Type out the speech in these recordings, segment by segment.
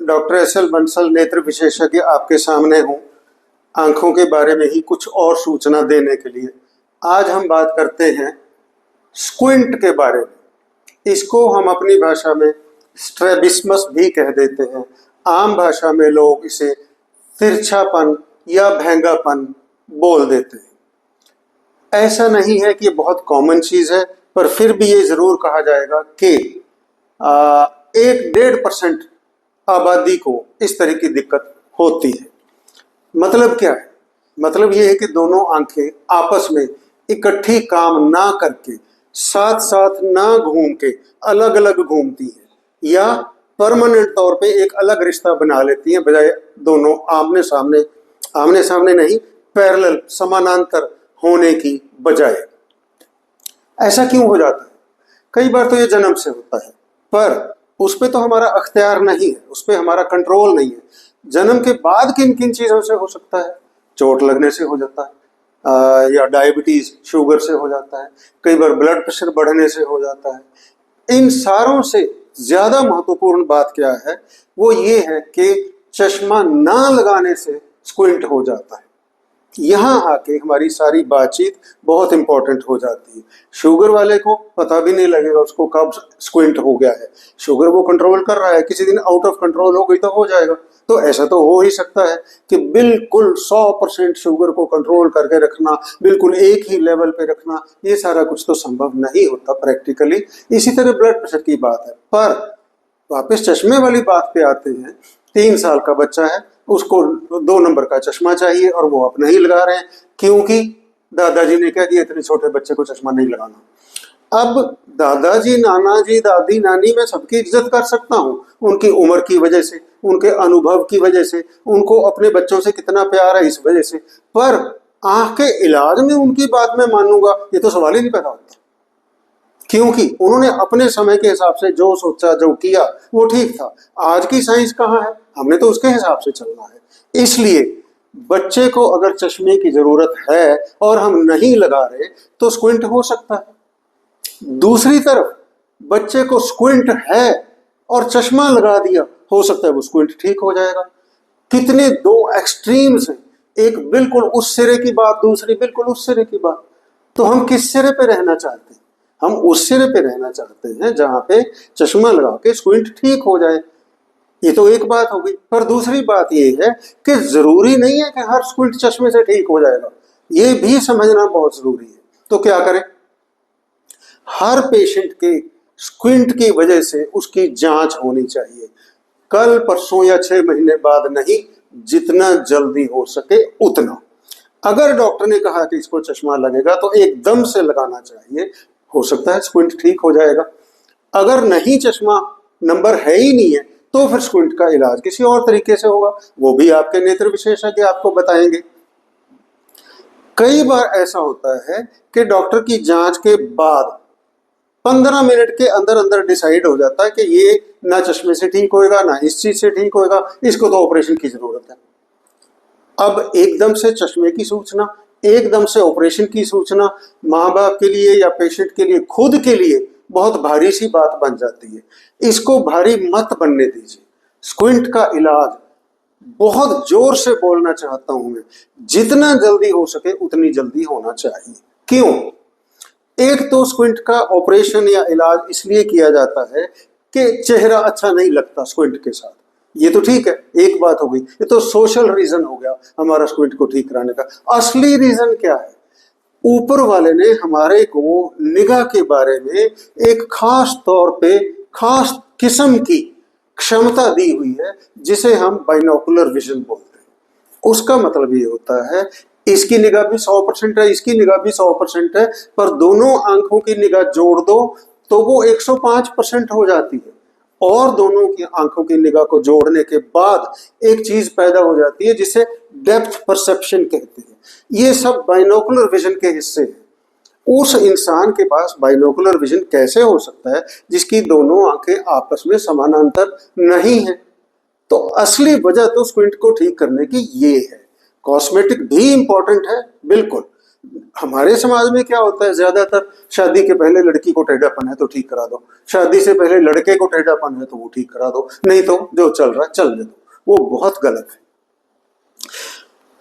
Doctor SL. Bansal, नेत्र विशेषज्ञ, आपके सामने हूँ आंखों के बारे में ही कुछ और सूचना देने के लिए। आज हम बात करते हैं स्क्विंट के बारे में। इसको हम अपनी भाषा में स्ट्रैबिस्मस भी कह देते हैं। आम भाषा में लोग इसे तिरछापन या भेंगापन बोल देते हैं। ऐसा नहीं है कि ये बहुत कॉमन चीज़ है, पर फिर भी ये ज़रूर कहा जाएगा कि 1-1.5% आबादी को इस तरह की दिक्कत होती है। मतलब क्या है? मतलब ये है कि दोनों आंखें आपस में इकट्ठी काम ना करके, साथ साथ ना घूम के अलग अलग घूमती हैं या परमानेंट तौर पे एक अलग रिश्ता बना लेती हैं, बजाय दोनों आमने सामने नहीं, पैरेलल, समानांतर होने की बजाय। ऐसा क्यों हो जाता है? कई बार तो ये जन्म से होता है, पर उस पे तो हमारा अख्तियार नहीं है, उस पे हमारा कंट्रोल नहीं है। जन्म के बाद किन किन चीज़ों से हो सकता है? चोट लगने से हो जाता है, या डायबिटीज़, शुगर से हो जाता है, कई बार ब्लड प्रेशर बढ़ने से हो जाता है। इन सारों से ज़्यादा महत्वपूर्ण बात क्या है? वो ये है कि चश्मा ना लगाने से स्क्विंट हो जाता है। यहाँ आके हमारी सारी बातचीत बहुत इंपॉर्टेंट हो जाती है। शुगर वाले को पता भी नहीं लगेगा उसको कब स्क्विंट हो गया है। शुगर वो कंट्रोल कर रहा है, किसी दिन आउट ऑफ कंट्रोल हो गई तो हो जाएगा। तो ऐसा तो हो ही सकता है कि बिल्कुल 100% शुगर को कंट्रोल करके रखना, बिल्कुल एक ही लेवल पे रखना, ये सारा कुछ तो संभव नहीं होता प्रैक्टिकली। इसी तरह ब्लड प्रेशर की बात है। पर वापस चश्मे वाली बात पे आते हैं। 3 साल का बच्चा है, उसको 2 नंबर का चश्मा चाहिए और वो आप नहीं लगा रहे हैं, क्योंकि दादाजी ने कह दिया इतने छोटे बच्चे को चश्मा नहीं लगाना। अब दादाजी, नाना जी, दादी, नानी, मैं सबकी इज्जत कर सकता हूँ उनकी उम्र की वजह से, उनके अनुभव की वजह से, उनको अपने बच्चों से कितना प्यार है इस वजह से, पर आँख के इलाज में उनकी बात मैं मानूंगा, ये तो सवाल ही नहीं पैदा होता। क्योंकि उन्होंने अपने समय के हिसाब से जो सोचा, जो किया, वो ठीक था। आज की साइंस कहाँ है? हमने तो उसके हिसाब से चलना है। इसलिए बच्चे को अगर चश्मे की जरूरत है और हम नहीं लगा रहे तो स्क्विंट हो सकता है। दूसरी तरफ बच्चे को स्क्विंट है और चश्मा लगा दिया, हो सकता है वो स्क्विंट ठीक हो जाएगा। कितने 2 एक्सट्रीम्स हैं, एक बिल्कुल उस सिरे की बात, दूसरी बिल्कुल उस सिरे की बात। तो हम किस सिरे पे रहना चाहते हैं? हम उस सिरे पे रहना चाहते हैं जहां पे चश्मा लगा के स्क्विंट ठीक हो जाए। ये तो एक बात हो गई। पर दूसरी बात ये है कि जरूरी नहीं है कि हर स्क्विंट चश्मे से ठीक हो जाएगा, ये भी समझना बहुत जरूरी है। तो क्या करें? हर पेशेंट के स्क्विंट की वजह से उसकी जांच होनी चाहिए, कल, परसों या 6 महीने बाद नहीं, जितना जल्दी हो सके उतना। अगर डॉक्टर ने कहा कि इसको चश्मा लगेगा तो एकदम से लगाना चाहिए, हो सकता है स्क्विंट ठीक हो जाएगा। अगर नहीं, चश्मा नंबर है ही नहीं है, तो फिर स्क्विंट का इलाज किसी और तरीके से होगा, वो भी आपके नेत्र विशेषज्ञ आपको बताएंगे। कई बार ऐसा होता है कि डॉक्टर की जांच के बाद 15 मिनट के अंदर अंदर डिसाइड हो जाता है कि ये ना चश्मे से ठीक होएगा, ना इस चीज से ठीक होएगा, इसको तो ऑपरेशन की जरूरत है। अब एकदम से चश्मे की सूचना, एकदम से ऑपरेशन की सूचना माँ बाप के लिए या पेशेंट के लिए, खुद के लिए बहुत भारी सी बात बन जाती है। इसको भारी मत बनने दीजिए। स्क्विंट का इलाज, बहुत जोर से बोलना चाहता हूं मैं, जितना जल्दी हो सके उतनी जल्दी होना चाहिए। क्यों? एक तो स्क्विंट का ऑपरेशन या इलाज इसलिए किया जाता है कि चेहरा अच्छा नहीं लगता स्क्विंट के साथ, ये तो ठीक है, एक बात हो गई। ये तो सोशल रीजन हो गया हमारा स्क्विंट को ठीक कराने का। असली रीजन क्या है? ऊपर वाले ने हमारे को निगाह के बारे में एक खास तौर पे, खास किस्म की क्षमता दी हुई है, जिसे हम बाइनोकुलर विजन बोलते हैं। उसका मतलब ये होता है इसकी निगाह भी 100% है, इसकी निगाह भी 100% है, पर दोनों आंखों की निगाह जोड़ दो तो वो 105% हो जाती है। और दोनों की आंखों की निगाह को जोड़ने के बाद एक चीज पैदा हो जाती है जिसे डेप्थ परसेप्शन कहते हैं। ये सब बाइनोकुलर विजन के हिस्से हैं। उस इंसान के पास बाइनोकुलर विजन कैसे हो सकता है जिसकी दोनों आंखें आपस में समानांतर नहीं है? तो असली वजह तो स्क्विंट को ठीक करने की ये है। कॉस्मेटिक भी इंपॉर्टेंट है बिल्कुल, हमारे समाज में क्या होता है, ज्यादातर शादी के पहले लड़की को टेढ़ापन है तो ठीक करा दो, शादी से पहले लड़के को टेढ़ापन है तो वो ठीक करा दो, नहीं तो जो चल रहा है चलने दो। वो बहुत गलत है।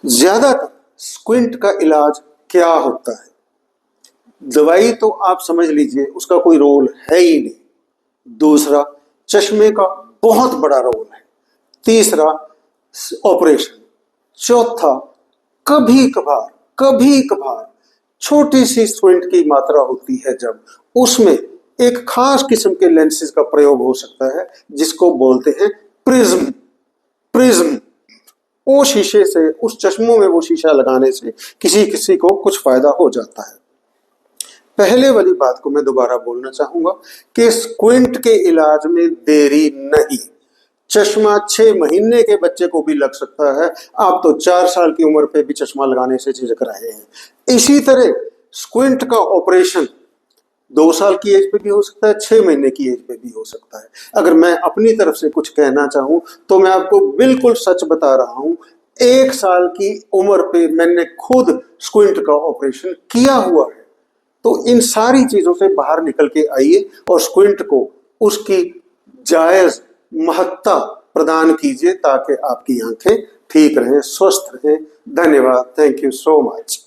ज्यादातर स्क्विंट का इलाज क्या होता है? दवाई तो आप समझ लीजिए उसका कोई रोल है ही नहीं। दूसरा, चश्मे का बहुत बड़ा रोल है। तीसरा, ऑपरेशन। चौथा, कभी कभार छोटी सी स्क्विंट की मात्रा होती है, जब उसमें एक खास किस्म के लेंसेज का प्रयोग हो सकता है जिसको बोलते हैं प्रिज्म। प्रिज्म, वो शीशे से, उस चश्मों में वो शीशा लगाने से किसी किसी को कुछ फायदा हो जाता है। पहले वाली बात को मैं दोबारा बोलना चाहूंगा कि स्क्विंट के इलाज में देरी नहीं। चश्मा 6 महीने के बच्चे को भी लग सकता है, आप तो 4 साल की उम्र पे भी चश्मा लगाने से झिझक रहे हैं। इसी तरह स्क्विंट का ऑपरेशन 2 साल की एज पे भी हो सकता है, 6 महीने की एज पे भी हो सकता है। अगर मैं अपनी तरफ से कुछ कहना चाहूं तो मैं आपको बिल्कुल सच बता रहा हूं, 1 साल की उम्र पे मैंने खुद स्क्विंट का ऑपरेशन किया हुआ है। तो इन सारी चीजों से बाहर निकल के आइए और स्क्विंट को उसकी जायज महत्ता प्रदान कीजिए ताकि आपकी आंखें ठीक रहें, स्वस्थ रहें। धन्यवाद। Thank you so much.